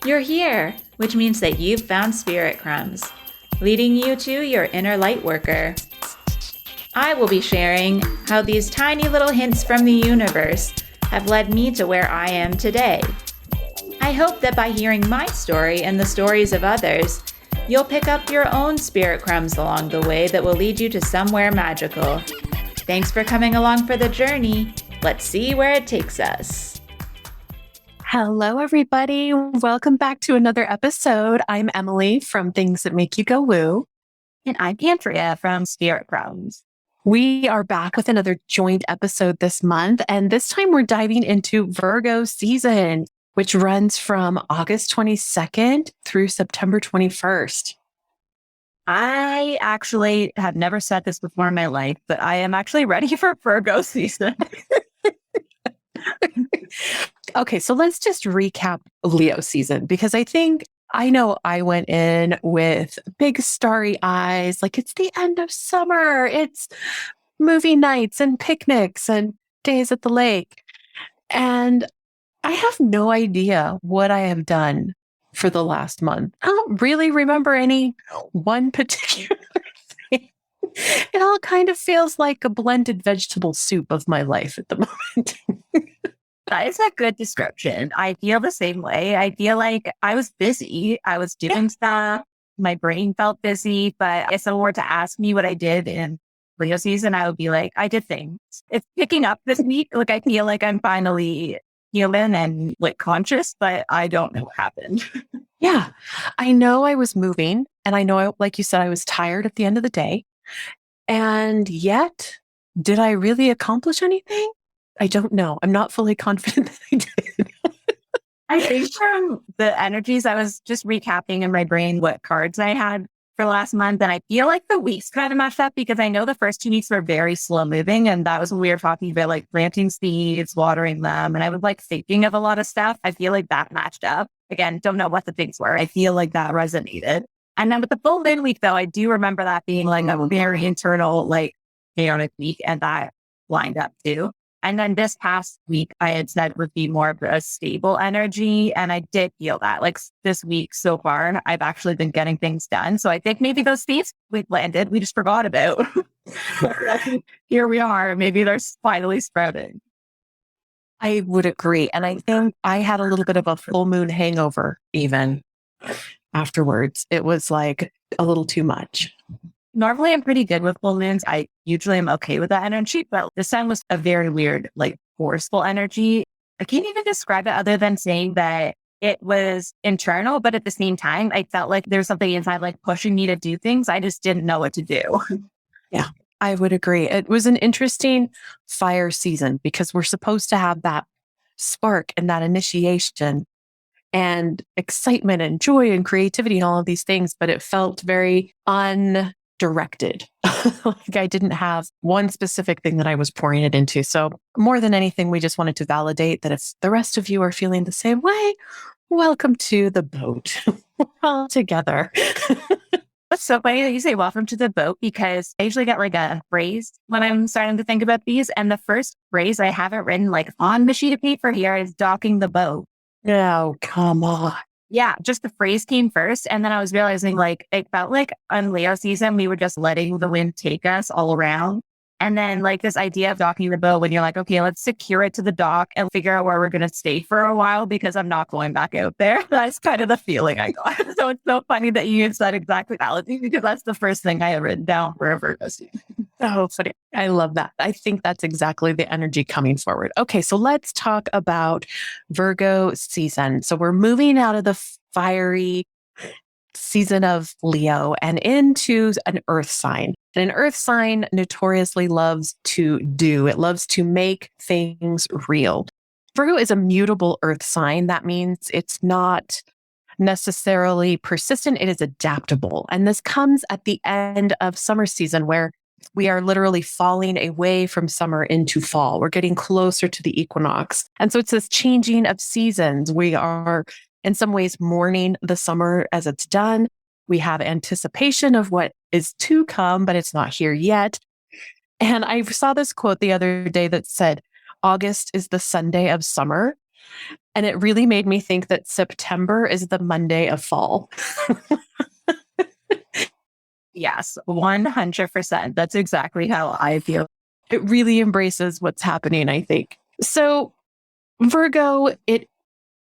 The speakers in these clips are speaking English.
You're here, which means that you've found spirit crumbs, leading you to your inner light worker. I will be sharing how these tiny little hints from the universe have led me to where I am today. I hope that by hearing my story and the stories of others, you'll pick up your own spirit crumbs along the way that will lead you to somewhere magical. Thanks for coming along for the journey. Let's see where it takes us. Hello, everybody. Welcome back to another episode. I'm Emily from Things That Make You Go Woo. And I'm Andrea from Spirit Crumbs. We are back with another joint episode this month, and this time we're diving into Virgo season, which runs from August 22nd through September 21st. I actually have never said this before in my life, but I am actually ready for Virgo season. Okay, so let's just recap Leo season, because I know I went in with big starry eyes, like it's the end of summer, it's movie nights and picnics and days at the lake. And I have no idea what I have done for the last month. I don't really remember any one particular thing. It all kind of feels like a blended vegetable soup of my life at the moment. That is a good description. I feel the same way. I feel like I was busy. I was doing stuff. My brain felt busy, but if someone were to ask me what I did in Leo season, I would be like, I did things. It's picking up this week. Like, I feel like I'm finally human and like conscious, but I don't know what happened. Yeah, I know I was moving, and I know, like you said, I was tired at the end of the day. And yet, did I really accomplish anything? I don't know. I'm not fully confident that I did. I think from the energies, I was just recapping in my brain what cards I had for last month. And I feel like the weeks kind of matched up, because I know the first 2 weeks were very slow moving. And that was when we were talking about like planting seeds, watering them. And I was like thinking of a lot of stuff. I feel like that matched up. Again, don't know what the things were. I feel like that resonated. And then with the full moon week, though, I do remember that being like a very internal, like chaotic week. And that lined up too. And then this past week, I had said would be more of a stable energy. And I did feel that like this week so far, I've actually been getting things done. So I think maybe those seeds we landed, we just forgot about. Here we are. Maybe they're finally sprouting. I would agree. And I think I had a little bit of a full moon hangover even afterwards. It was like a little too much. Normally, I'm pretty good with full moons. I usually am okay with that energy, but this time was a very weird, like forceful energy. I can't even describe it other than saying that it was internal, but at the same time, I felt like there's something inside like pushing me to do things. I just didn't know what to do. Yeah, I would agree. It was an interesting fire season, because we're supposed to have that spark and that initiation and excitement and joy and creativity and all of these things, but it felt very directed. Like I didn't have one specific thing that I was pouring it into. So more than anything, we just wanted to validate that if the rest of you are feeling the same way, welcome to the boat. We're all together. What's so funny that you say welcome to the boat, because I usually get like a phrase when I'm starting to think about these. And the first phrase I haven't written like on the sheet of paper here is docking the boat. Oh, come on. Yeah, just the phrase came first. And then I was realizing like it felt like on Leo season, we were just letting the wind take us all around. And then like this idea of docking the boat, when you're like, okay, let's secure it to the dock and figure out where we're going to stay for a while, because I'm not going back out there. That's kind of the feeling I got. So it's so funny that you used that exact analogy, because that's the first thing I had written down for a Virgo season. Oh, funny. I love that. I think that's exactly the energy coming forward. Okay, so let's talk about Virgo season. So we're moving out of the fiery season of Leo and into an earth sign. And an earth sign notoriously loves to do. It loves to make things real. Virgo is a mutable earth sign. That means it's not necessarily persistent. It is adaptable. And this comes at the end of summer season, where we are literally falling away from summer into fall. We're getting closer to the equinox. And so it's this changing of seasons. We are in some ways mourning the summer as it's done. We have anticipation of what is to come, but it's not here yet. And I saw this quote the other day that said, August is the Sunday of summer. And it really made me think that September is the Monday of fall. Yes, 100%. That's exactly how I feel. It really embraces what's happening, I think. So Virgo,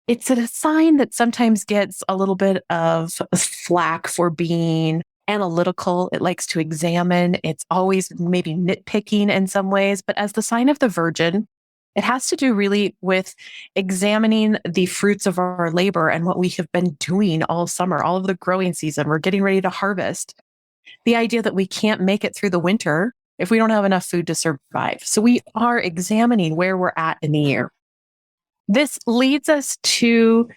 it's a sign that sometimes gets a little bit of flack for being analytical. It likes to examine. It's always maybe nitpicking in some ways, but as the sign of the Virgin, it has to do really with examining the fruits of our labor and what we have been doing all summer, all of the growing season. We're getting ready to harvest. The idea that we can't make it through the winter if we don't have enough food to survive. So we are examining where we're at in the year. This leads us to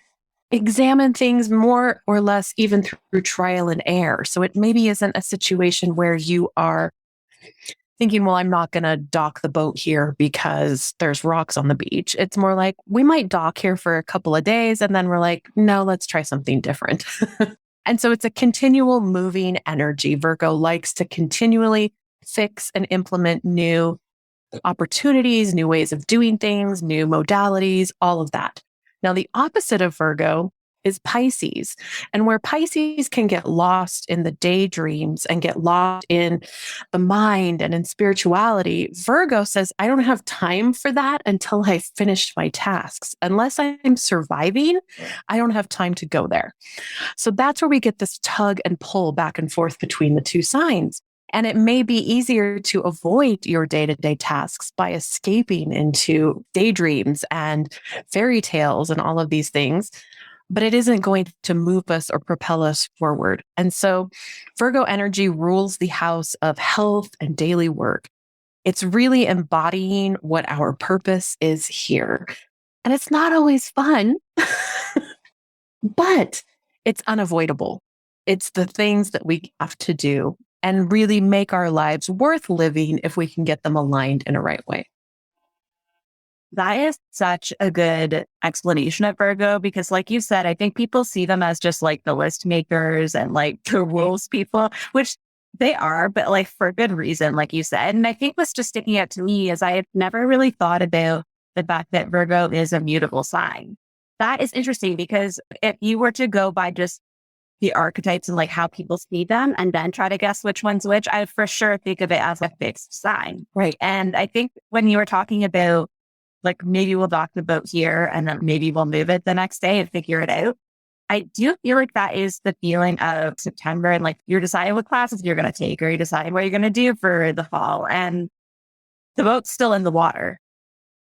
examine things more or less even through trial and error. So it maybe isn't a situation where you are thinking, well, I'm not going to dock the boat here because there's rocks on the beach. It's more like we might dock here for a couple of days and then we're like, no, let's try something different. And so it's a continual moving energy. Virgo likes to continually fix and implement new opportunities, new ways of doing things, new modalities, all of that. Now, the opposite of Virgo is Pisces. And where Pisces can get lost in the daydreams and get lost in the mind and in spirituality, Virgo says, I don't have time for that until I've finished my tasks. Unless I'm surviving, I don't have time to go there. So that's where we get this tug and pull back and forth between the two signs. And it may be easier to avoid your day-to-day tasks by escaping into daydreams and fairy tales and all of these things, but it isn't going to move us or propel us forward. And so Virgo energy rules the house of health and daily work. It's really embodying what our purpose is here. And it's not always fun, but it's unavoidable. It's the things that we have to do and really make our lives worth living if we can get them aligned in a right way. That is such a good explanation of Virgo because, like you said, I think people see them as just like the list makers and like the rules people, which they are, but like for good reason, like you said. And I think what's just sticking out to me is I had never really thought about the fact that Virgo is a mutable sign. That is interesting because if you were to go by just the archetypes and like how people see them and then try to guess which one's which, I would for sure think of it as a fixed sign. Right. And I think when you were talking about like maybe we'll dock the boat here and then maybe we'll move it the next day and figure it out, I do feel like that is the feeling of September and like you're deciding what classes you're going to take or you're deciding what you're going to do for the fall and the boat's still in the water.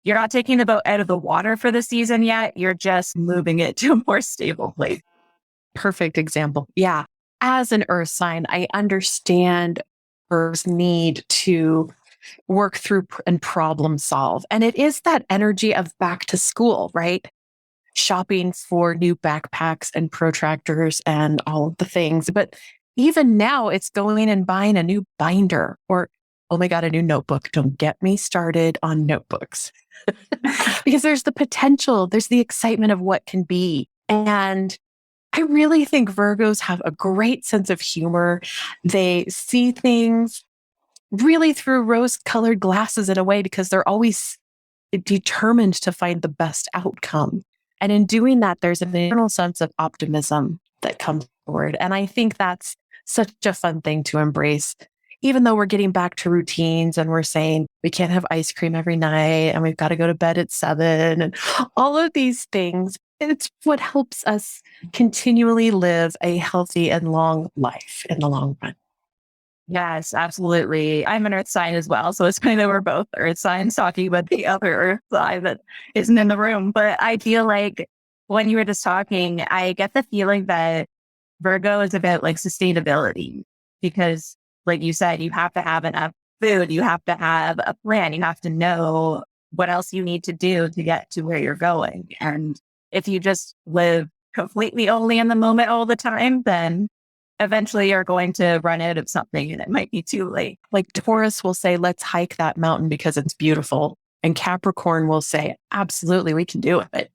You're not taking the boat out of the water for the season yet. You're just moving it to a more stable place. Perfect example. Yeah. As an earth sign, I understand Earth's need to work through and problem solve. And it is that energy of back to school, right? Shopping for new backpacks and protractors and all of the things. But even now it's going and buying a new binder or, oh my God, a new notebook. Don't get me started on notebooks because there's the potential, there's the excitement of what can be. And I really think Virgos have a great sense of humor. They see things really through rose-colored glasses in a way because they're always determined to find the best outcome. And in doing that, there's an internal sense of optimism that comes forward. And I think that's such a fun thing to embrace, even though we're getting back to routines and we're saying we can't have ice cream every night and we've got to go to bed at 7 and all of these things. It's what helps us continually live a healthy and long life in the long run. Yes, absolutely. I'm an earth sign as well. So it's kind of we're both earth signs talking about the other earth sign that isn't in the room. But I feel like when you were just talking, I get the feeling that Virgo is about like sustainability because like you said, you have to have enough food, you have to have a plan, you have to know what else you need to do to get to where you're going. And if you just live completely only in the moment all the time, then eventually you're going to run out of something and it might be too late. Like Taurus will say, let's hike that mountain because it's beautiful. And Capricorn will say, absolutely, we can do it.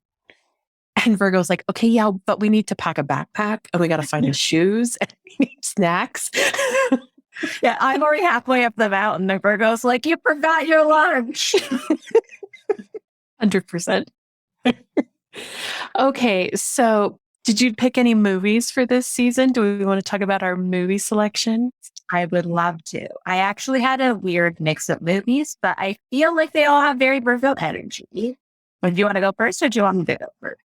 And Virgo's like, okay, yeah, but we need to pack a backpack and we got to find his shoes and we need snacks. Yeah, I'm already halfway up the mountain. And Virgo's like, you forgot your lunch. 100%. Okay, so did you pick any movies for this season? Do we want to talk about our movie selection? I would love to. I actually had a weird mix of movies, but I feel like they all have very Virgo energy. Would you want to go first or do you want me to go first?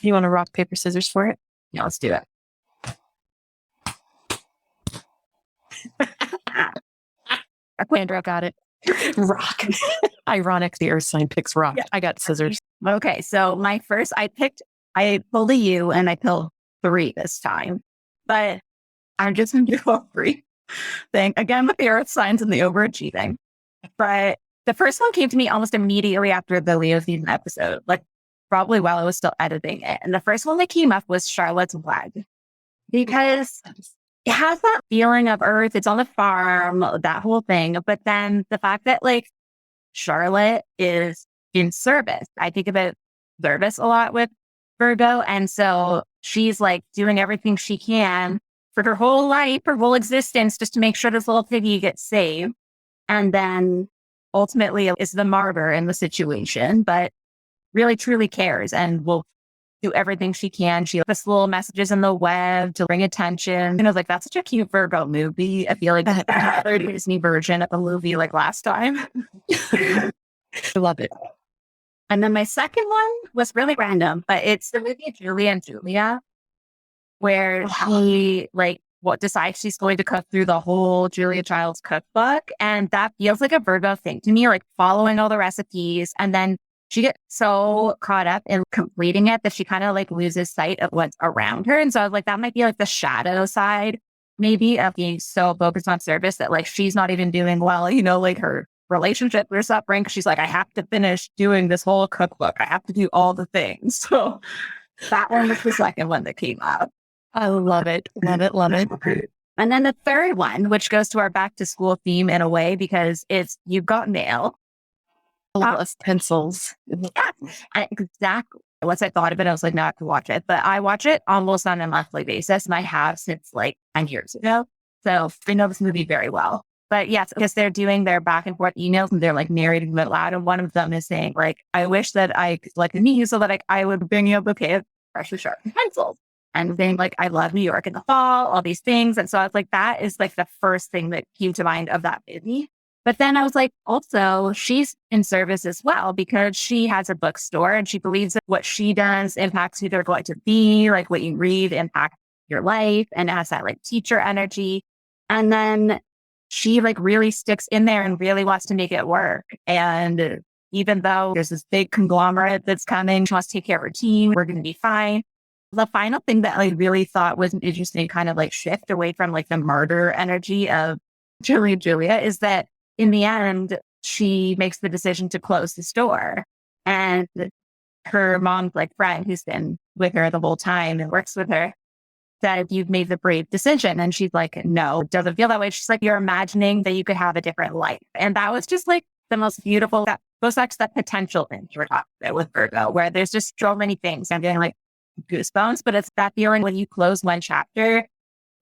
You want to rock, paper, scissors for it? Yeah, let's do it. Andrew got it. Rock. Ironic, the earth sign picks rock. Yeah. I got scissors. Okay, so my first, I pulled a U and I pulled 3 this time, but I'm just going to do a 3 thing again with the earth signs and the overachieving. But the first one came to me almost immediately after the Leo season episode, like probably while I was still editing it. And the first one that came up was Charlotte's Wed, because it has that feeling of earth. It's on the farm, that whole thing. But then the fact that like Charlotte is in service, I think about service a lot with Virgo. And so she's like doing everything she can for her whole life, her whole existence, just to make sure this little piggy gets saved. And then ultimately is the martyr in the situation, but really truly cares and will do everything she can. She puts little messages in the web to bring attention. And I was like, that's such a cute Virgo movie. I feel like another Disney version of a movie like last time. I love it. And then my second one was really random, but it's the movie Julia and Julia, where she decides she's going to cook through the whole Julia Child's cookbook. And that feels like a Virgo thing to me, like following all the recipes. And then she gets so caught up in completing it that she kind of like loses sight of what's around her. And so I was like, that might be like the shadow side, maybe, of being so focused on service that like she's not even doing well, like her relationship or suffering. She's like, I have to finish doing this whole cookbook. I have to do all the things. So that one was the second one that came out. I love it. Love it. Love it. And then the third one, which goes to our back to school theme in a way, because it's You've Got Mail. Love pencils. Yeah, exactly. Once I thought of it, I was like, no, I have to watch it. But I watch it almost on a monthly basis, and I have since like 10 years ago. So I know this movie very well. But yes, because they're doing their back and forth emails and they're like narrating them out loud. And one of them is saying, like, I wish that I could like me so that I would bring you a bouquet of freshly sharpened pencils. And saying like, I love New York in the fall, all these things. And so I was like, that is like the first thing that came to mind of that movie. But then I was like, also, she's in service as well, because she has a bookstore and she believes that what she does impacts who they're going to be, like what you read impacts your life, and it has that like teacher energy. And then she like really sticks in there and really wants to make it work. And even though there's this big conglomerate that's coming, she wants to take care of her team, we're going to be fine. The final thing that I really thought was an interesting kind of like shift away from like the martyr energy of Julia is that in the end, she makes the decision to close the store. And her mom's like friend, who's been with her the whole time and works with her, said, you've made the brave decision. And she's like, no, it doesn't feel that way. She's like, you're imagining that you could have a different life. And that was just like the most beautiful, that goes back to that potential thing we're talking about with Virgo, where there's just so many things. I'm getting like goosebumps, but it's that feeling when you close one chapter,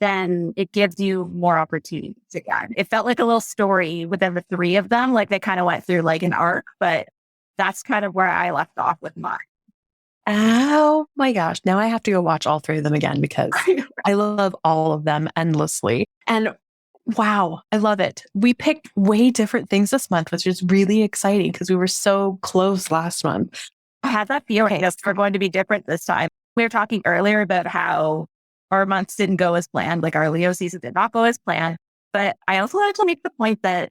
then it gives you more opportunities again. It felt like a little story within the 3 of them. Like they kind of went through like an arc, but that's kind of where I left off with mine. Oh my gosh. Now I have to go watch all 3 of them again because I love all of them endlessly. And wow, I love it. We picked way different things this month, which is really exciting because we were so close last month. I had that feeling that we're going to be different this time. We were talking earlier about how our months didn't go as planned, like our Leo season did not go as planned. But I also wanted to make the point that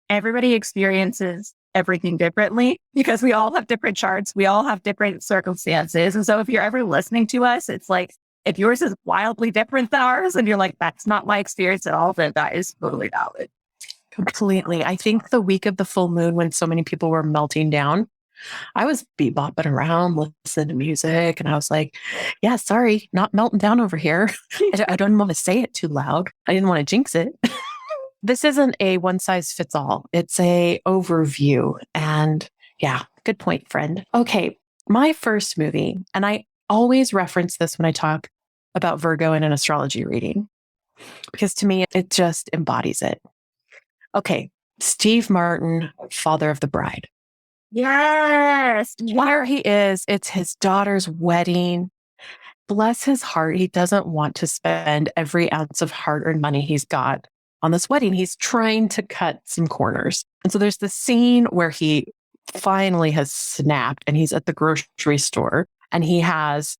everybody experiences everything differently because we all have different charts. We all have different circumstances. And so if you're ever listening to us, it's like, if yours is wildly different than ours and you're like, that's not my experience at all, then that is totally valid. Completely. I think the week of the full moon when so many people were melting down, I was bebopping around, listening to music, and I was like, yeah, sorry, not melting down over here. I don't want to say it too loud. I didn't want to jinx it. This isn't a one size fits all. It's a overview. And yeah, good point, friend. Okay, my first movie, and I always reference this when I talk about Virgo in an astrology reading, because to me, it just embodies it. Okay, Steve Martin, Father of the Bride. Yes. Where he is, it's his daughter's wedding. Bless his heart. He doesn't want to spend every ounce of hard earned money he's got on this wedding. He's trying to cut some corners. And so there's this scene where he finally has snapped and he's at the grocery store and he has,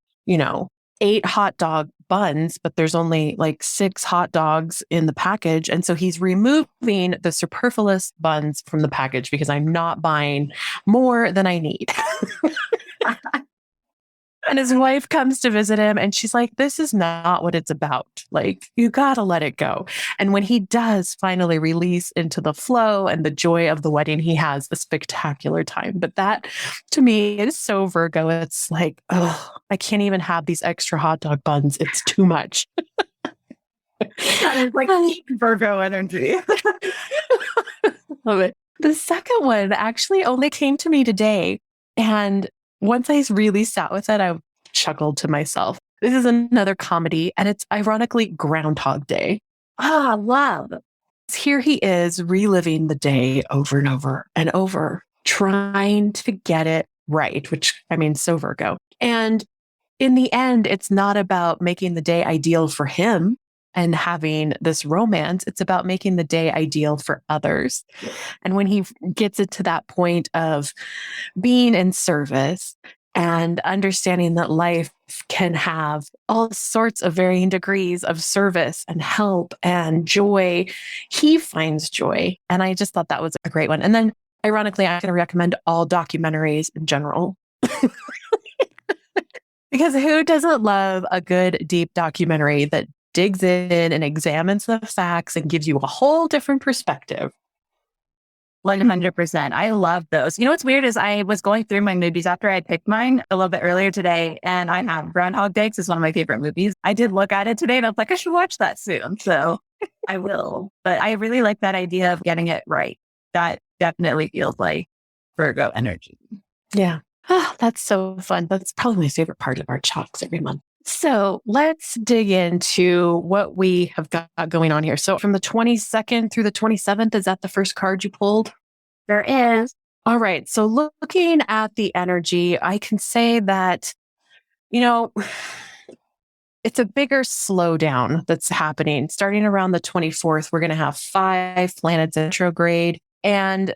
8 hot dog buns, but there's only like 6 hot dogs in the package. And so he's removing the superfluous buns from the package because I'm not buying more than I need. And his wife comes to visit him and she's like, this is not what it's about. Like, you got to let it go. And when he does finally release into the flow and the joy of the wedding, he has a spectacular time. But that to me is so Virgo. It's like, oh, I can't even have these extra hot dog buns. It's too much. That is like peak Virgo energy. Love it. The second one actually only came to me today. And once I really sat with it, I chuckled to myself. This is another comedy, and it's ironically Groundhog Day. Ah, love. Here he is reliving the day over and over and over, trying to get it right, which I mean, so Virgo. And in the end, it's not about making the day ideal for him and having this romance. It's about making the day ideal for others. And when he gets it to that point of being in service and understanding that life can have all sorts of varying degrees of service and help and joy, he finds joy. And I just thought that was a great one. And then ironically, I'm going to recommend all documentaries in general. Because who doesn't love a good, deep documentary that digs in and examines the facts and gives you a whole different perspective? 100%. I love those. You know what's weird is I was going through my movies after I picked mine a little bit earlier today, and I have Groundhog Day 'cause it's one of my favorite movies. I did look at it today and I was like, I should watch that soon. So I will. But I really like that idea of getting it right. That definitely feels like Virgo energy. Yeah. Oh, that's so fun. That's probably my favorite part of our chalks every month. So let's dig into what we have got going on here. So from the 22nd through the 27th, is that the first card you pulled? There is. All right. So looking at the energy, I can say that, it's a bigger slowdown that's happening. Starting around the 24th, we're going to have 5 planets retrograde. And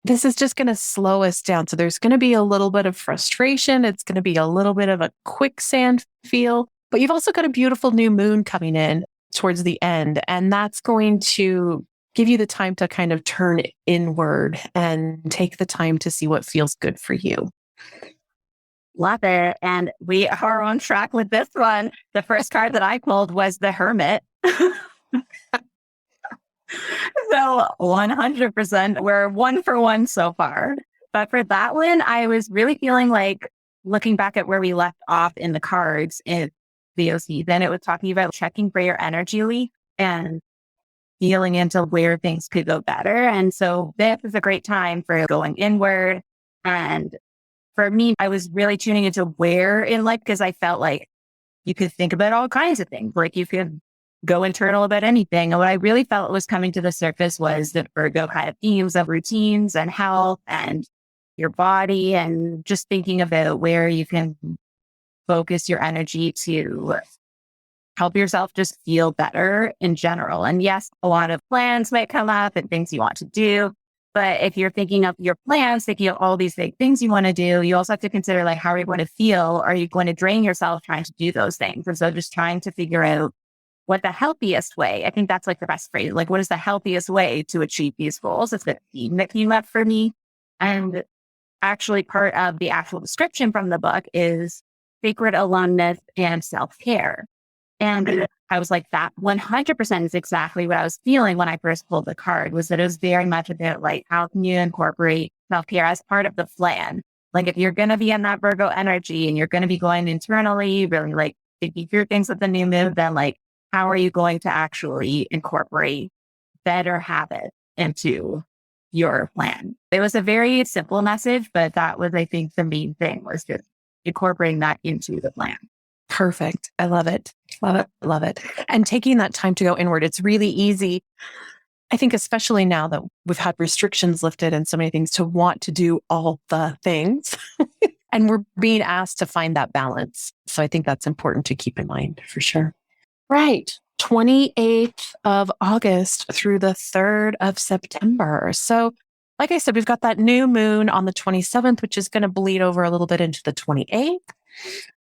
this is just going to slow us down. So there's going to be a little bit of frustration. It's going to be a little bit of a quicksand feel, but you've also got a beautiful new moon coming in towards the end. And that's going to give you the time to kind of turn inward and take the time to see what feels good for you. Love it. And we are on track with this one. The first card that I pulled was the Hermit. So 100%, we're 1 for 1 so far. But for that one, I was really feeling like looking back at where we left off in the cards in VOC, then it was talking about checking for your energy leak and feeling into where things could go better. And so this is a great time for going inward. And for me, I was really tuning into where in life, because I felt like you could think about all kinds of things. Like you could go internal about anything. And what I really felt was coming to the surface was the Virgo kind of themes of routines and health and your body, and just thinking about where you can focus your energy to help yourself just feel better in general. And yes, a lot of plans might come up and things you want to do. But if you're thinking of your plans, thinking of all these big things you want to do, you also have to consider like, how are you going to feel? Are you going to drain yourself trying to do those things? And so just trying to figure out what the healthiest way, I think that's like the best phrase. Like, what is the healthiest way to achieve these goals? It's the theme that came up for me. And actually part of the actual description from the book is sacred aloneness and self-care. And I was like, that 100% is exactly what I was feeling when I first pulled the card, was that it was very much about like, how can you incorporate self-care as part of the plan? Like if you're going to be in that Virgo energy and you're going to be going internally, really like thinking through things with the new moon, then like, how are you going to actually incorporate better habits into your plan? It was a very simple message, but that was, I think, the main thing, was just incorporating that into the plan. Perfect. I love it. Love it. Love it. And taking that time to go inward. It's really easy I think especially now that we've had restrictions lifted and so many things, to want to do all the things. And we're being asked to find that balance. So I think that's important to keep in mind for sure. Right. 28th of August through the 3rd of September. So like I said, we've got that new moon on the 27th, which is going to bleed over a little bit into the 28th.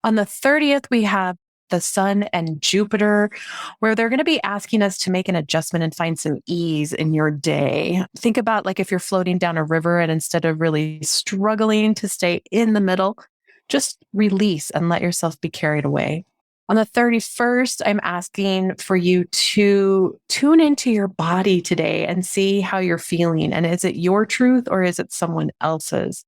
On the 30th, we have the Sun and Jupiter, where they're going to be asking us to make an adjustment and find some ease in your day. Think about like if you're floating down a river and instead of really struggling to stay in the middle, just release and let yourself be carried away. On the 31st, I'm asking for you to tune into your body today and see how you're feeling. And is it your truth or is it someone else's?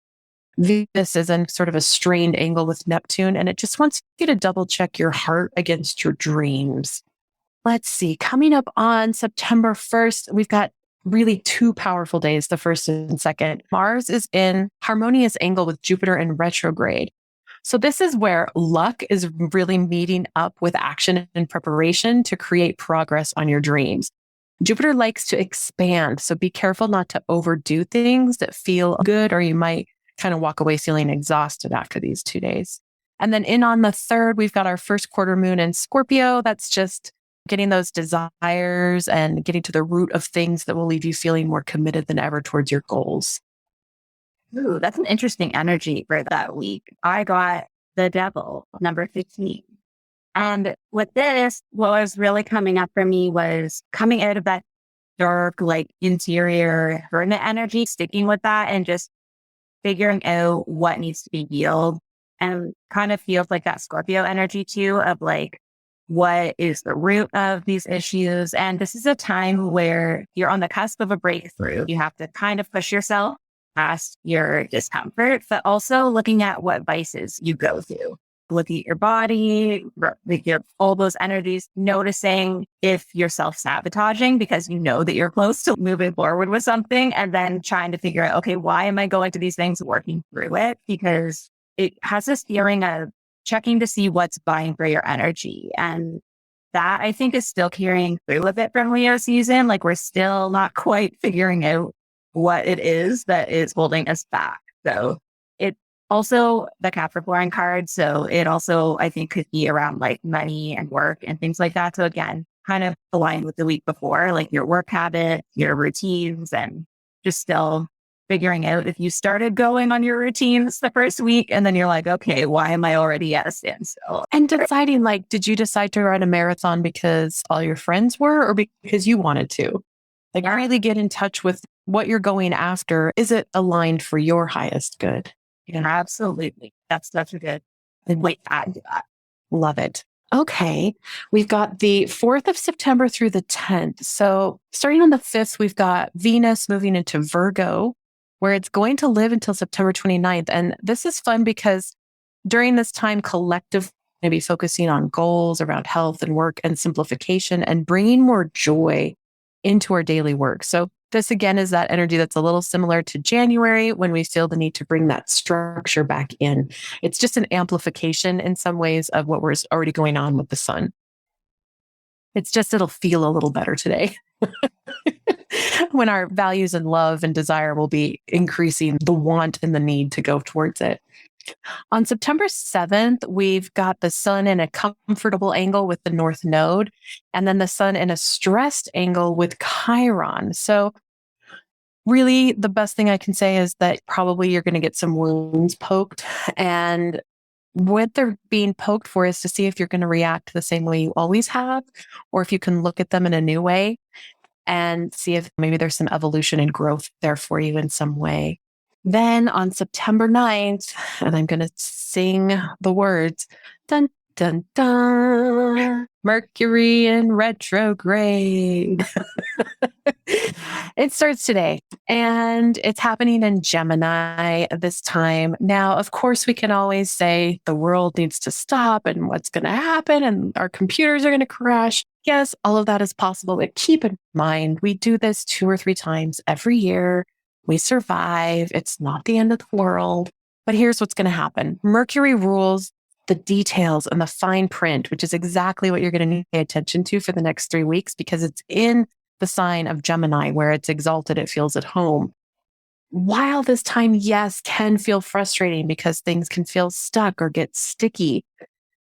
Venus is in sort of a strained angle with Neptune, and it just wants you to double check your heart against your dreams. Let's see. Coming up on September 1st, we've got really two powerful days, the 1st and 2nd. Mars is in harmonious angle with Jupiter in retrograde. So this is where luck is really meeting up with action and preparation to create progress on your dreams. Jupiter likes to expand, so be careful not to overdo things that feel good, or you might kind of walk away feeling exhausted after these 2 days. And then in on the 3rd, we've got our first quarter moon in Scorpio. That's just getting those desires and getting to the root of things that will leave you feeling more committed than ever towards your goals. Ooh, that's an interesting energy for that week. I got the devil, number 15. And with this, what was really coming up for me was coming out of that dark, like interior hermit energy, sticking with that and just figuring out what needs to be healed. And kind of feels like that Scorpio energy too, of like, what is the root of these issues? And this is a time where you're on the cusp of a breakthrough. You have to kind of push yourself past your discomfort, but also looking at what vices you go through. Looking at your body, like all those energies, noticing if you're self-sabotaging because you know that you're close to moving forward with something, and then trying to figure out, okay, why am I going to these things, working through it? Because it has this feeling of checking to see what's buying for your energy. And that I think is still carrying through a bit from Leo season. Like we're still not quite figuring out what it is that is holding us back. So it also the Capricorn card. So it also, I think, could be around like money and work and things like that. So again, kind of aligned with the week before, like your work habit, your routines, and just still figuring out if you started going on your routines the first week and then you're like, okay, why am I already at a standstill? And deciding like, did you decide to run a marathon because all your friends were or because you wanted to? Like really get in touch with what you're going after. Is it aligned for your highest good? Yeah, absolutely. That's such a good way to add to that. Love it. Okay. We've got the 4th of September through the 10th. So starting on the 5th, we've got Venus moving into Virgo, where it's going to live until September 29th. And this is fun because during this time, collective maybe focusing on goals around health and work and simplification and bringing more joy into our daily work. So this again is that energy that's a little similar to January when we feel the need to bring that structure back in. It's just an amplification in some ways of what was already going on with the sun. It's just, it'll feel a little better today. When our values and love and desire will be increasing the want and the need to go towards it. On September 7th, we've got the sun in a comfortable angle with the North Node, and then the sun in a stressed angle with Chiron. So really, the best thing I can say is that probably you're going to get some wounds poked. And what they're being poked for is to see if you're going to react the same way you always have, or if you can look at them in a new way and see if maybe there's some evolution and growth there for you in some way. Then on September 9th, and I'm going to sing the words, dun, dun, dun, Mercury in retrograde. It starts today, and it's happening in Gemini this time. Now, of course, we can always say the world needs to stop and what's going to happen and our computers are going to crash. Yes, all of that is possible, but keep in mind, we do this 2 or 3 times every year. We survive. It's not the end of the world. But here's what's going to happen. Mercury rules the details and the fine print, which is exactly what you're going to need to pay attention to for the next 3 weeks, because it's in the sign of Gemini, where it's exalted, it feels at home. While this time, yes, can feel frustrating because things can feel stuck or get sticky,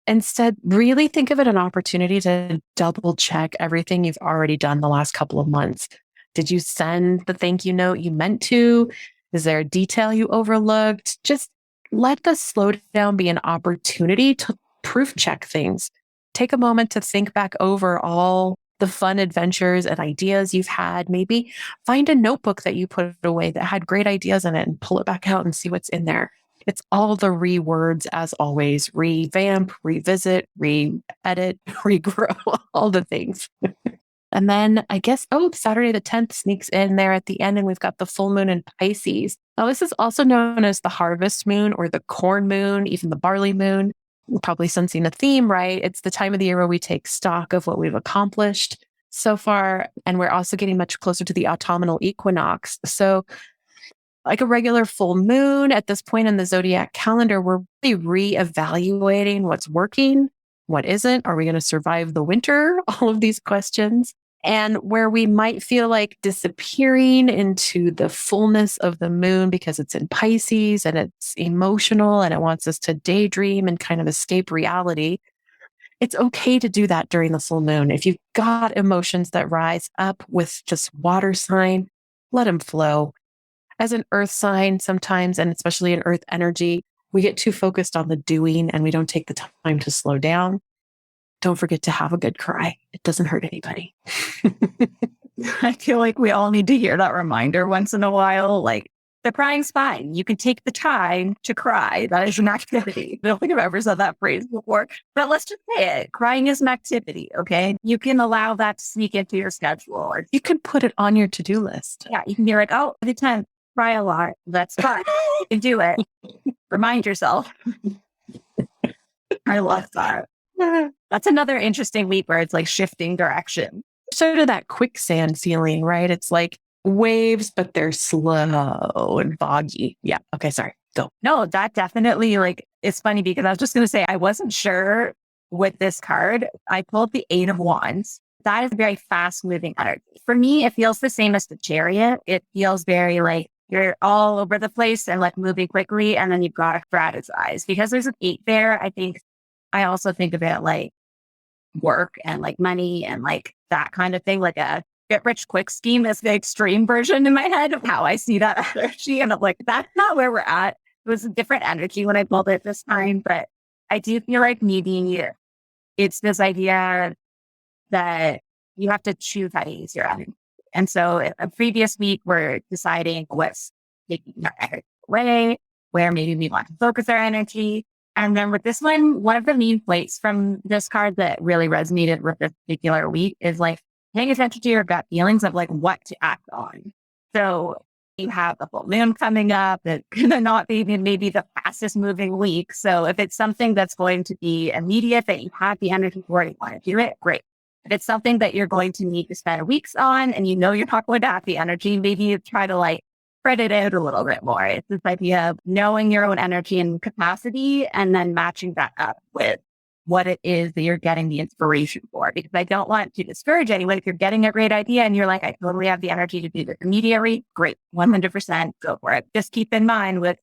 instead, really think of it an opportunity to double check everything you've already done the last couple of months. Did you send the thank you note you meant to? Is there a detail you overlooked? Just let the slowdown be an opportunity to proof check things. Take a moment to think back over all the fun adventures and ideas you've had. Maybe find a notebook that you put away that had great ideas in it and pull it back out and see what's in there. It's all the words as always: revamp, revisit, re-edit, regrow, all the things. And then I guess, Saturday the 10th sneaks in there at the end, and we've got the full moon in Pisces. Now, this is also known as the harvest moon or the corn moon, even the barley moon. You're probably sensing a theme, right? It's the time of the year where we take stock of what we've accomplished so far. And we're also getting much closer to the autumnal equinox. So like a regular full moon at this point in the zodiac calendar, we're really reevaluating what's working, what isn't. Are we going to survive the winter? All of these questions. And where we might feel like disappearing into the fullness of the moon because it's in Pisces and it's emotional and it wants us to daydream and kind of escape reality. It's okay to do that during the full moon. If you've got emotions that rise up with this water sign, let them flow. As an earth sign sometimes, and especially in earth energy, we get too focused on the doing and we don't take the time to slow down. Don't forget to have a good cry. It doesn't hurt anybody. I feel like we all need to hear that reminder once in a while. Like, the crying's fine. You can take the time to cry. That is an activity. I don't think I've ever said that phrase before, but let's just say it. Crying is an activity, okay? You can allow that to sneak into your schedule. Or you can put it on your to-do list. Yeah, you can be like, the 10th, cry a lot. That's fine. You can do it. Remind yourself. I love that. That's another interesting week where it's like shifting direction. Sort of that quicksand feeling, right? It's like waves, but they're slow and foggy. Yeah. Okay. Sorry. Go. No, that definitely, like, it's funny because I was just going to say, I wasn't sure with this card. I pulled the 8 of Wands. That is very fast moving energy. For me, it feels the same as the Chariot. It feels very like you're all over the place and like moving quickly. And then you've got to strategize because there's an 8 there. I also think of it like work and like money and like that kind of thing, like a get rich quick scheme is the extreme version in my head of how I see that energy. And I'm like, that's not where we're at. It was a different energy when I pulled it this time, but I do feel like maybe it's this idea that you have to choose how to use your energy. And so a previous week, we're deciding what's taking our energy away, where maybe we want to focus our energy. And then with this one of the main points from this card that really resonated with this particular week is like paying attention to your gut feelings of like what to act on. So you have the full moon coming up. It's going to not be maybe the fastest moving week. So if it's something that's going to be immediate that you have the energy for, you want to do it, great. If it's something that you're going to need to spend weeks on and you know you're not going to have the energy, maybe you try to like spread it out a little bit more. It's this idea of knowing your own energy and capacity and then matching that up with what it is that you're getting the inspiration for. Because I don't want to discourage anyone. If you're getting a great idea and you're like, I totally have the energy to do this immediately, great, 100% go for it. Just keep in mind with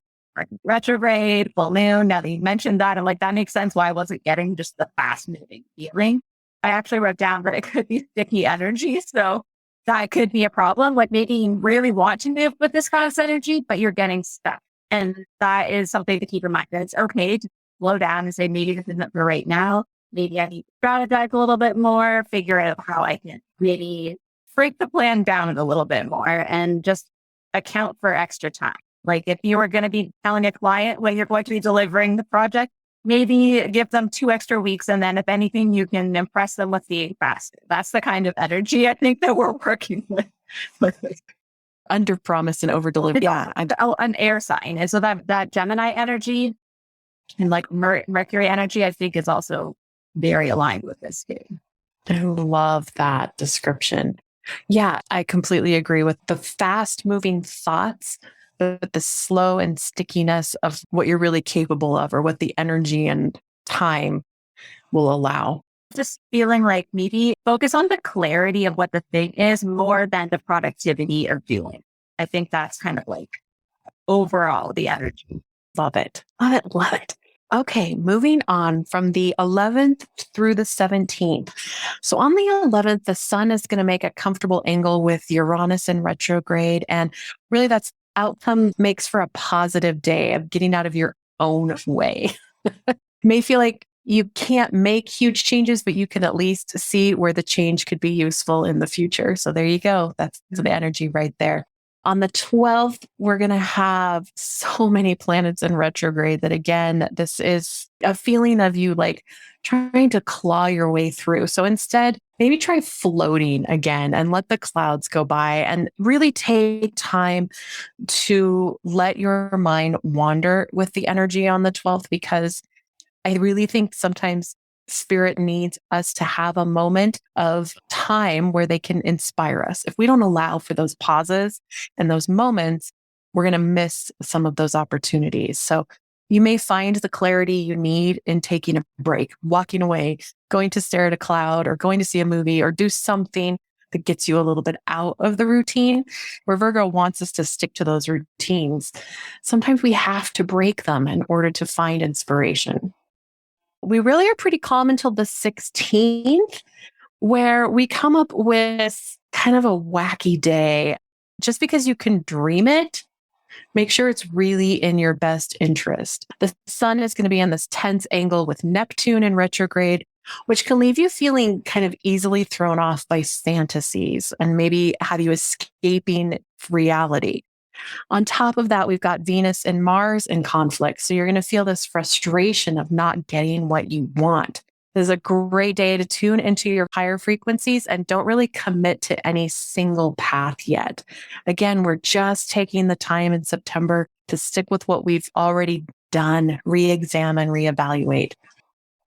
retrograde, full moon, now that you mentioned that, I'm like, that makes sense why I wasn't getting just the fast moving feeling. I actually wrote down that it could be sticky energy. So that could be a problem. Like maybe you really want to move with this kind of energy, but you're getting stuck. And that is something to keep in mind. That it's okay to slow down and say, maybe this isn't for right now. Maybe I need to strategize a little bit more, figure out how I can maybe break the plan down a little bit more and just account for extra time. Like if you were going to be telling a client when you're going to be delivering the project, maybe give them 2 extra weeks. And then if anything, you can impress them with being faster. That's the kind of energy I think that we're working with. Under promise and over deliver. Yeah. An air sign. And so that Gemini energy and like Mercury energy, I think is also very aligned with this game. I love that description. Yeah, I completely agree with the fast moving thoughts, but the slow and stickiness of what you're really capable of or what the energy and time will allow. Just feeling like maybe focus on the clarity of what the thing is more than the productivity of doing. I think that's kind of like overall the energy. Love it. Love it. Love it. Okay, moving on from the 11th through the 17th. So on the 11th, the sun is going to make a comfortable angle with Uranus in retrograde. And really, that's outcome makes for a positive day of getting out of your own way. May feel like you can't make huge changes, but you can at least see where the change could be useful in the future. So there you go. That's the energy right there. On the 12th, we're going to have so many planets in retrograde that, again, this is a feeling of you like trying to claw your way through. So instead, maybe try floating again and let the clouds go by and really take time to let your mind wander with the energy on the 12th, because I really think sometimes spirit needs us to have a moment of time where they can inspire us. If we don't allow for those pauses and those moments, we're going to miss some of those opportunities. So you may find the clarity you need in taking a break, walking away, going to stare at a cloud, or going to see a movie, or do something that gets you a little bit out of the routine. Where Virgo wants us to stick to those routines, sometimes we have to break them in order to find inspiration. We really are pretty calm until the 16th, where we come up with kind of a wacky day. Just because you can dream it, make sure it's really in your best interest. The sun is going to be on this tense angle with Neptune in retrograde, which can leave you feeling kind of easily thrown off by fantasies and maybe have you escaping reality. On top of that, we've got Venus and Mars in conflict. So you're going to feel this frustration of not getting what you want. This is a great day to tune into your higher frequencies and don't really commit to any single path yet. Again, we're just taking the time in September to stick with what we've already done, re-examine, reevaluate.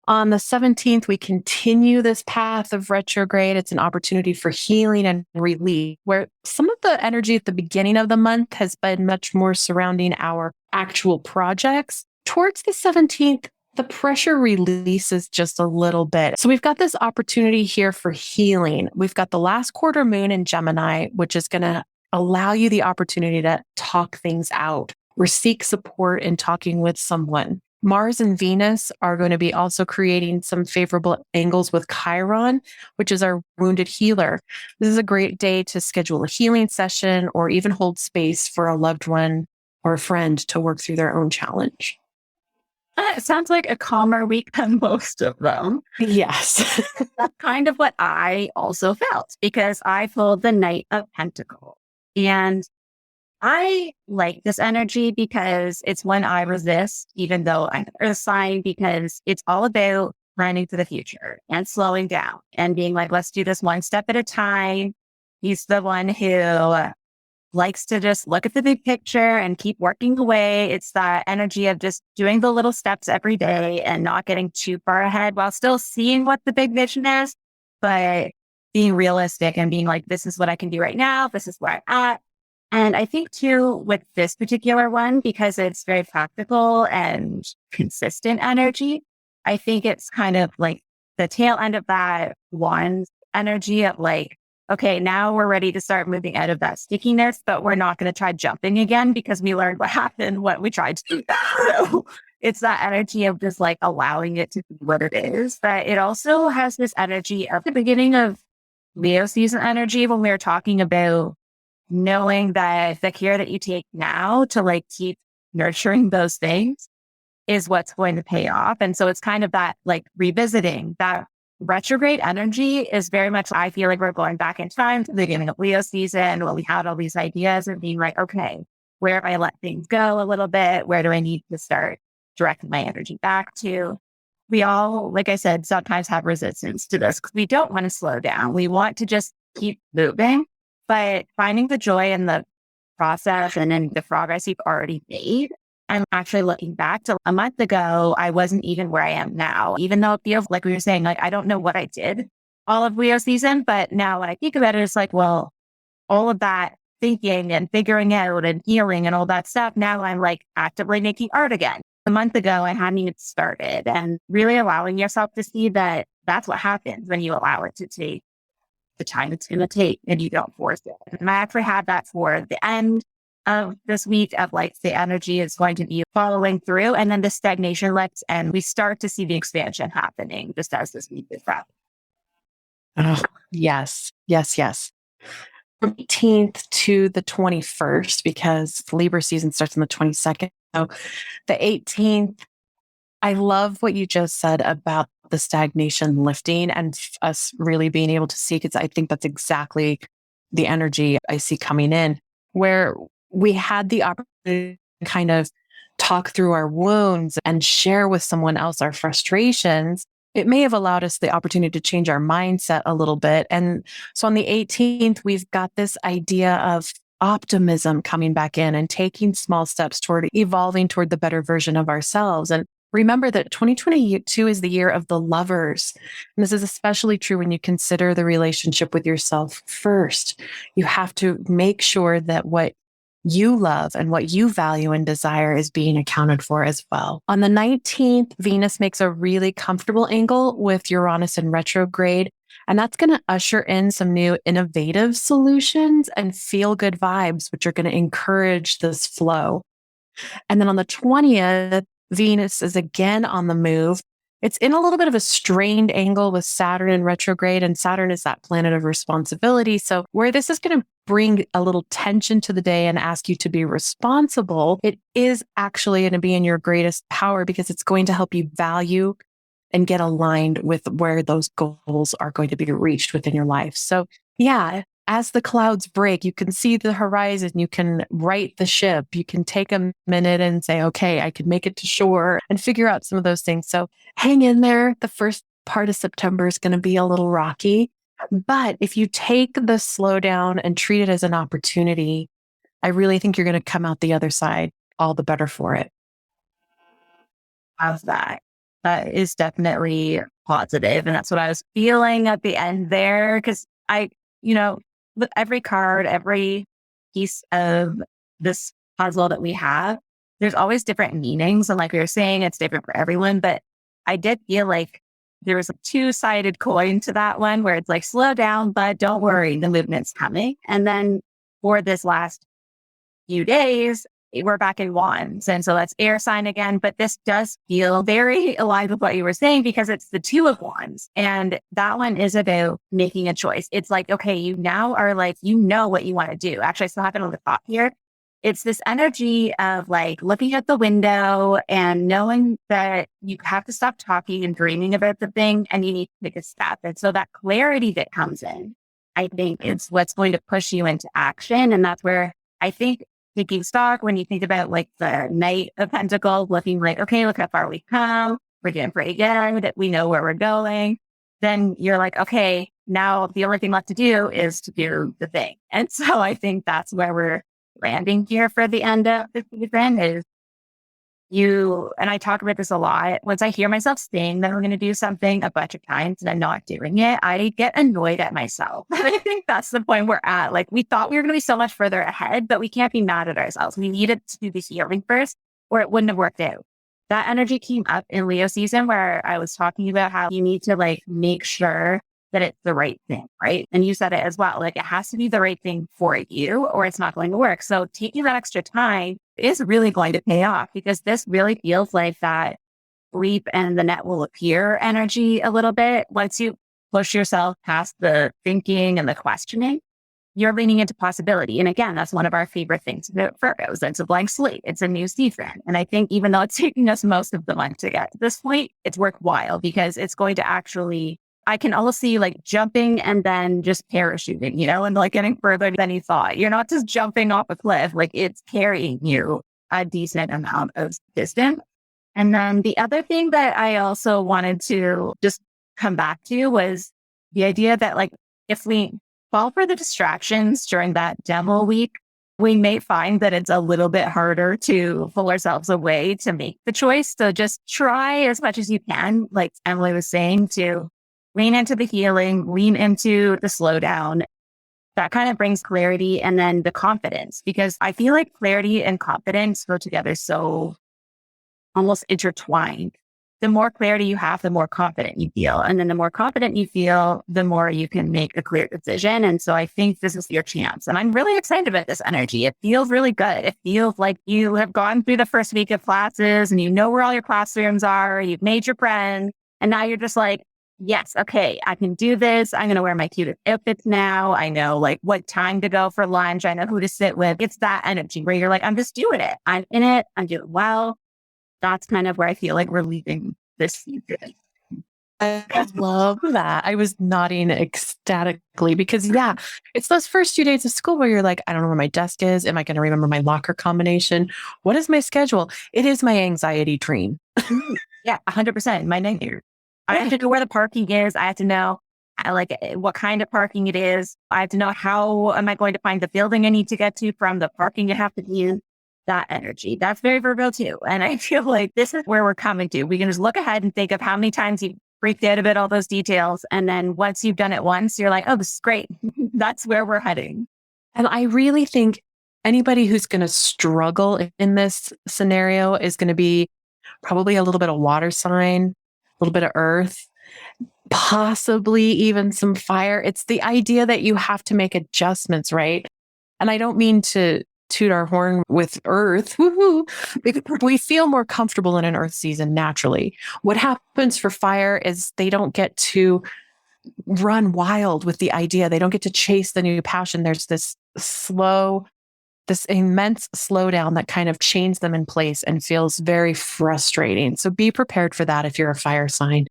On the 17th, we continue this path of retrograde. It's an opportunity for healing and relief, where some of the energy at the beginning of the month has been much more surrounding our actual projects. Towards the 17th, the pressure releases just a little bit. So we've got this opportunity here for healing. We've got the last quarter moon in Gemini, which is going to allow you the opportunity to talk things out or seek support in talking with someone. Mars and Venus are going to be also creating some favorable angles with Chiron, which is our wounded healer. This is a great day to schedule a healing session or even hold space for a loved one or a friend to work through their own challenge. It sounds like a calmer week than most of them. Yes. That's kind of what I also felt because I pulled the Knight of Pentacles. And I like this energy because it's when I resist, even though I'm an earth sign, because it's all about planning for the future and slowing down and being like, let's do this one step at a time. He's the one who likes to just look at the big picture and keep working away. It's that energy of just doing the little steps every day and not getting too far ahead while still seeing what the big vision is, but being realistic and being like, this is what I can do right now. This is where I'm at. And I think too, with this particular one, because it's very practical and consistent energy, I think it's kind of like the tail end of that one energy of like, okay, now we're ready to start moving out of that stickiness, but we're not going to try jumping again because we learned what happened when we tried to do that. So it's that energy of just like allowing it to be what it is. But it also has this energy of the beginning of Leo season energy when we were talking about knowing that the care that you take now to like keep nurturing those things is what's going to pay off. And so it's kind of that like revisiting that retrograde energy is very much, I feel like we're going back in time to the beginning of Leo season when we had all these ideas and being like, okay, where have I let things go a little bit? Where do I need to start directing my energy back to? We all, like I said, sometimes have resistance to this because we don't want to slow down. We want to just keep moving. But finding the joy in the process and in the progress you've already made. I'm actually looking back to a month ago, I wasn't even where I am now, even though it feels like we were saying, like, I don't know what I did all of Leo season. But now when I think about it, it's like, well, all of that thinking and figuring out and healing and all that stuff. Now I'm like actively making art again. A month ago, I hadn't even started and really allowing yourself to see that that's what happens when you allow it to take the time it's going to take and you don't force it. And I actually had that for the end of this week of like the energy is going to be following through, and then the stagnation lets and we start to see the expansion happening just as this week is wrapping. Oh, yes, yes, yes. From 18th to the 21st, because Libra season starts on the 22nd. So the 18th, I love what you just said about the stagnation lifting and us really being able to see, because I think that's exactly the energy I see coming in, where we had the opportunity to kind of talk through our wounds and share with someone else our frustrations. It may have allowed us the opportunity to change our mindset a little bit. And so on the 18th, we've got this idea of optimism coming back in and taking small steps toward evolving toward the better version of ourselves. And remember that 2022 is the year of the lovers. And this is especially true when you consider the relationship with yourself first. You have to make sure that what you love and what you value and desire is being accounted for as well. On the 19th, Venus makes a really comfortable angle with Uranus in retrograde, and that's going to usher in some new innovative solutions and feel good vibes, which are going to encourage this flow. And then on the 20th, Venus is again on the move. It's in a little bit of a strained angle with Saturn in retrograde, and Saturn is that planet of responsibility. So where this is going to bring a little tension to the day and ask you to be responsible, it is actually going to be in your greatest power, because it's going to help you value and get aligned with where those goals are going to be reached within your life. So yeah, as the clouds break, you can see the horizon, you can right the ship, you can take a minute and say, okay, I can make it to shore and figure out some of those things. So hang in there. The first part of September is going to be a little rocky, but if you take the slowdown and treat it as an opportunity, I really think you're going to come out the other side all the better for it. How's that? That is definitely positive. And that's what I was feeling at the end there. Cause with every card, every piece of this puzzle that we have, there's always different meanings. And like we were saying, it's different for everyone. But I did feel like there was a two-sided coin to that one where it's like, slow down, but don't worry, the movement's coming. And then for this last few days, we're back in wands. And so that's air sign again, but this does feel very aligned with what you were saying, because it's the two of wands. And that one is about making a choice. It's like, okay, you now are like, you know what you want to do. Actually, I still have it on the top here. It's this energy of like looking at the window and knowing that you have to stop talking and dreaming about the thing and you need to take a step. And so that clarity that comes in, I think it's what's going to push you into action. And that's where I think taking stock, when you think about like the Knight of Pentacles, looking like, okay, look how far we've come. We're doing pretty good. That we know where we're going. Then you're like, okay, now the only thing left to do is to do the thing. And so I think that's where we're landing here for the end of the season is you, and I talk about this a lot. Once I hear myself saying that I'm going to do something a bunch of times and I'm not doing it, I get annoyed at myself. And I think that's the point we're at. Like we thought we were going to be so much further ahead, but we can't be mad at ourselves. We needed to do the healing first or it wouldn't have worked out. That energy came up in Leo season where I was talking about how you need to like make sure that it's the right thing, right? And you said it as well, like it has to be the right thing for you or it's not going to work. So taking that extra time is really going to pay off, because this really feels like that reap and the net will appear energy a little bit. Once you push yourself past the thinking and the questioning, you're leaning into possibility. And again, that's one of our favorite things about Virgos. It's a blank slate. It's a new season. And I think even though it's taking us most of the month to get to this point, it's worthwhile because it's going to actually, I can almost see like jumping and then just parachuting, and like getting further than you thought. You're not just jumping off a cliff, like it's carrying you a decent amount of distance. And then the other thing that I also wanted to just come back to was the idea that like, if we fall for the distractions during that demo week, we may find that it's a little bit harder to pull ourselves away to make the choice. So just try as much as you can, like Emily was saying, to lean into the healing, lean into the slowdown. That kind of brings clarity and then the confidence, because I feel like clarity and confidence go together so almost intertwined. the more clarity you have, the more confident you feel. And then the more confident you feel, the more you can make a clear decision. And so I think this is your chance. And I'm really excited about this energy. It feels really good. It feels like you have gone through the first week of classes and you know where all your classrooms are. You've made your friends. And now you're just like, yes, okay, I can do this. I'm going to wear my cutest outfits now. I know like what time to go for lunch. I know who to sit with. It's that energy where you're like, I'm just doing it. I'm in it. I'm doing well. That's kind of where I feel like we're leaving this season. I love that. I was nodding ecstatically because, it's those first few days of school where you're like, I don't know where my desk is. Am I going to remember my locker combination? What is my schedule? It is my anxiety dream. Yeah, 100%. My nightmare. I have to know where the parking is. I have to know what kind of parking it is. I have to know how am I going to find the building I need to get to from the parking you have to be in. That energy. That's very Virgo too. And I feel like this is where we're coming to. We can just look ahead and think of how many times you freaked out about all those details. And then once you've done it once, you're like, oh, this is great. That's where we're heading. And I really think anybody who's going to struggle in this scenario is going to be probably a little bit of water sign, a little bit of earth, possibly even some fire. It's the idea that you have to make adjustments, right? And I don't mean to toot our horn with earth. Woohoo! We feel more comfortable in an earth season naturally. What happens for fire is they don't get to run wild with the idea. They don't get to chase the new passion. There's this immense slowdown that kind of chains them in place and feels very frustrating. So be prepared for that if you're a fire sign.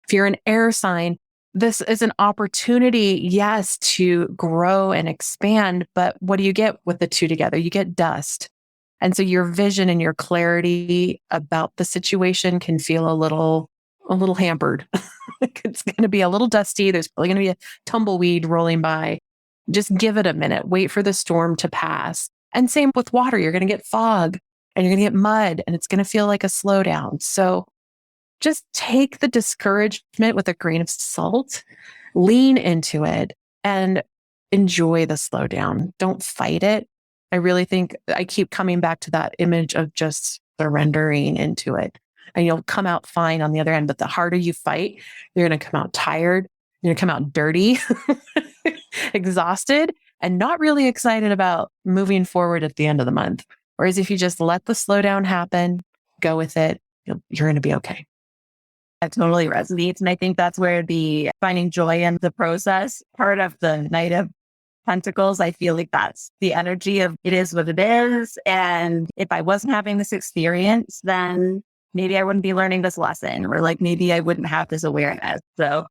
If you're an air sign, this is an opportunity, yes, to grow and expand. But what do you get with the two together? You get dust. And so your vision and your clarity about the situation can feel a little hampered. It's going to be a little dusty. There's probably going to be a tumbleweed rolling by. Just give it a minute. Wait for the storm to pass. And same with water. You're going to get fog and you're going to get mud and it's going to feel like a slowdown. So just take the discouragement with a grain of salt, lean into it, and enjoy the slowdown. Don't fight it. I really think I keep coming back to that image of just surrendering into it. And you'll come out fine on the other end. But the harder you fight, you're going to come out tired. You're going to come out dirty, exhausted, and not really excited about moving forward at the end of the month. Whereas if you just let the slowdown happen, go with it, you're going to be okay. That totally resonates. And I think that's where the finding joy in the process, part of the Knight of Pentacles, I feel like that's the energy of it is what it is. And if I wasn't having this experience, then maybe I wouldn't be learning this lesson, or like maybe I wouldn't have this awareness. So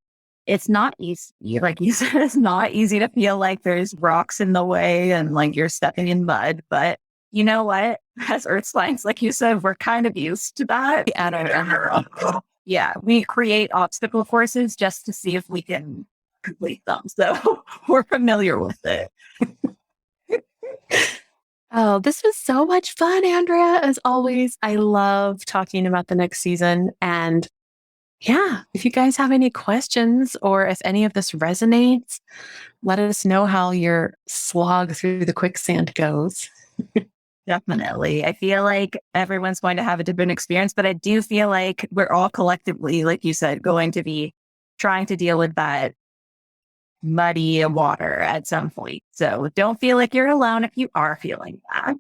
it's not easy. Like you said, it's not easy to feel like there's rocks in the way and like you're stepping in mud. But you know what? As earth signs, like you said, we're kind of used to that. Yeah, we create obstacle courses just to see if we can complete them. So we're familiar with it. Oh, this was so much fun, Andrea. As always, I love talking about the next season. And if you guys have any questions or if any of this resonates, let us know how your slog through the quicksand goes. Definitely. I feel like everyone's going to have a different experience, but I do feel like we're all collectively, like you said, going to be trying to deal with that muddy water at some point. So don't feel like you're alone if you are feeling that.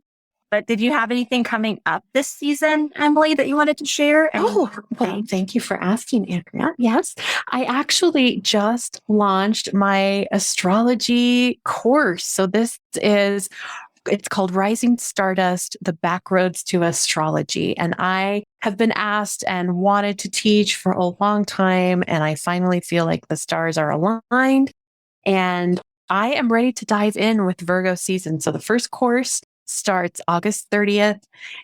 But did you have anything coming up this season, Emily, that you wanted to share? Oh, well, thank you for asking, Andrea. Yes, I actually just launched my astrology course. So it's called Rising Stardust, The Backroads to Astrology. And I have been asked and wanted to teach for a long time. And I finally feel like the stars are aligned. And I am ready to dive in with Virgo season. So the first course starts August 30th,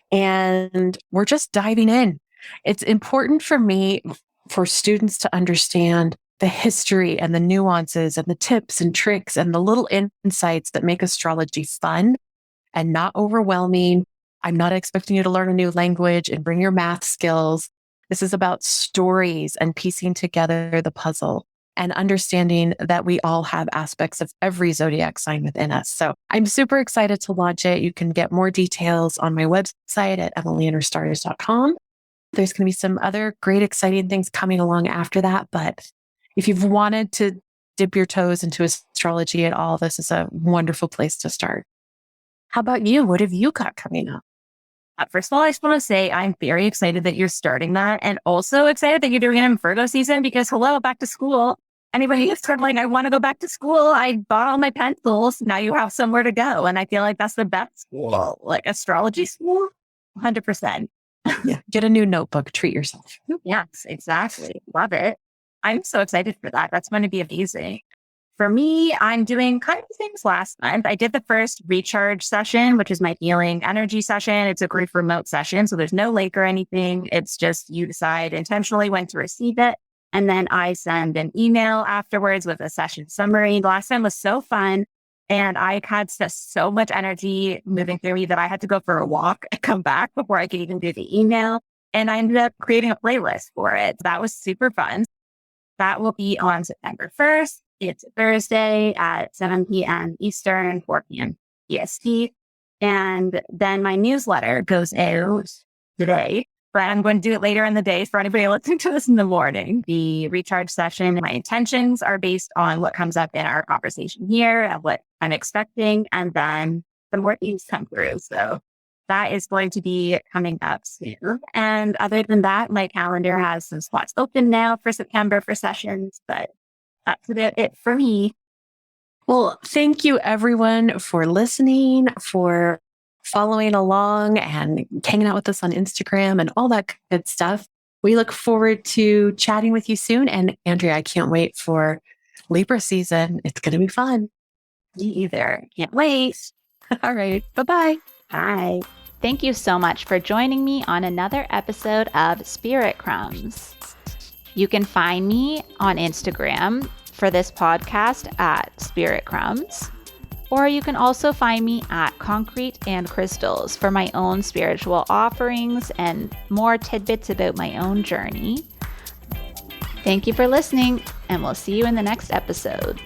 and we're just diving in. It's important for me, for students to understand the history and the nuances and the tips and tricks and the little insights that make astrology fun and not overwhelming. I'm not expecting you to learn a new language and bring your math skills. This is about stories and piecing together the puzzle and understanding that we all have aspects of every zodiac sign within us. So I'm super excited to launch it. You can get more details on my website at emilyandherstars.com. There's going to be some other great, exciting things coming along after that. But if you've wanted to dip your toes into astrology at all, this is a wonderful place to start. How about you? What have you got coming up? First of all, I just want to say I'm very excited that you're starting that, and also excited that you're doing it in Virgo season because hello, back to school. Anybody who's sort of like, I want to go back to school. I bought all my pencils. Now you have somewhere to go. And I feel like that's the best school, like astrology school, 100%. Yeah. Get a new notebook. Treat yourself. Yes, exactly. Love it. I'm so excited for that. That's going to be amazing. For me, I'm doing kind of things last month. I did the first recharge session, which is my healing energy session. It's a group remote session. So there's no link or anything. It's just you decide intentionally when to receive it. And then I send an email afterwards with a session summary. The last time was so fun. And I had so much energy moving through me that I had to go for a walk and come back before I could even do the email. And I ended up creating a playlist for it. That was super fun. That will be on September 1st. It's Thursday at 7 p.m. Eastern, 4 p.m. EST. And then my newsletter goes out today. But I'm going to do it later in the day for anybody listening to this in the morning. The recharge session, my intentions are based on what comes up in our conversation here and what I'm expecting. And then the more things come through. So that is going to be coming up soon. And other than that, my calendar has some spots open now for September for sessions, but that's about it for me. Well, thank you everyone for listening, for following along and hanging out with us on Instagram and all that good stuff. We look forward to chatting with you soon. And Andrea, I can't wait for Libra season. It's going to be fun. Me either. Can't wait. All right. Bye-bye. Bye. Thank you so much for joining me on another episode of Spirit Crumbs. You can find me on Instagram for this podcast at Spirit Crumbs. Or you can also find me at Concrete and Crystals for my own spiritual offerings and more tidbits about my own journey. Thank you for listening, and we'll see you in the next episode.